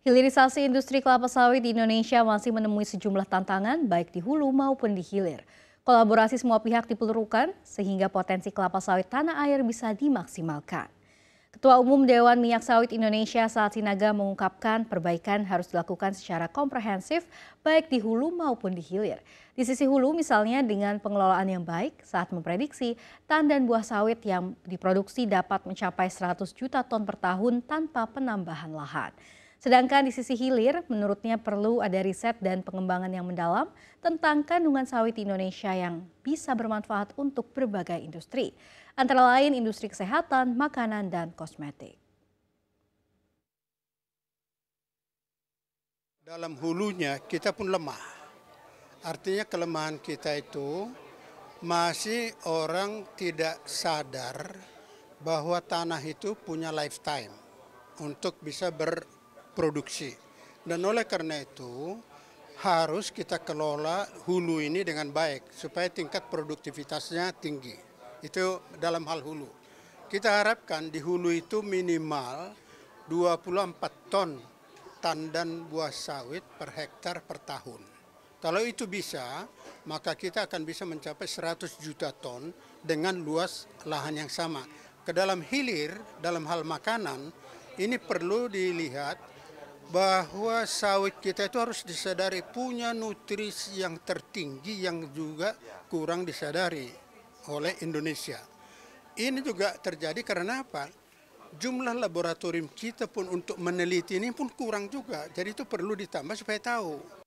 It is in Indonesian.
Hilirisasi industri kelapa sawit di Indonesia masih menemui sejumlah tantangan baik di hulu maupun di hilir. Kolaborasi semua pihak diperlukan sehingga potensi kelapa sawit tanah air bisa dimaksimalkan. Ketua Umum Dewan Minyak Sawit Indonesia Saad Sinaga mengungkapkan perbaikan harus dilakukan secara komprehensif baik di hulu maupun di hilir. Di sisi hulu misalnya dengan pengelolaan yang baik saat memprediksi tandan buah sawit yang diproduksi dapat mencapai 100 juta ton per tahun tanpa penambahan lahan. Sedangkan di sisi hilir, menurutnya perlu ada riset dan pengembangan yang mendalam tentang kandungan sawit di Indonesia yang bisa bermanfaat untuk berbagai industri, antara lain industri kesehatan, makanan, dan kosmetik. Dalam hulunya kita pun lemah. Artinya kelemahan kita itu masih orang tidak sadar bahwa tanah itu punya lifetime untuk bisa berproduksi. Dan oleh karena itu harus kita kelola hulu ini dengan baik supaya tingkat produktivitasnya tinggi. Itu dalam hal hulu. Kita harapkan di hulu itu minimal 24 ton tandan buah sawit per hektar per tahun. Kalau itu bisa, maka kita akan bisa mencapai 100 juta ton dengan luas lahan yang sama. Ke dalam hilir, dalam hal makanan, ini perlu dilihat bahwa sawit kita itu harus disadari punya nutrisi yang tertinggi yang juga kurang disadari oleh Indonesia. Ini juga terjadi karena apa? Jumlah laboratorium kita pun untuk meneliti ini pun kurang juga. Jadi itu perlu ditambah supaya tahu.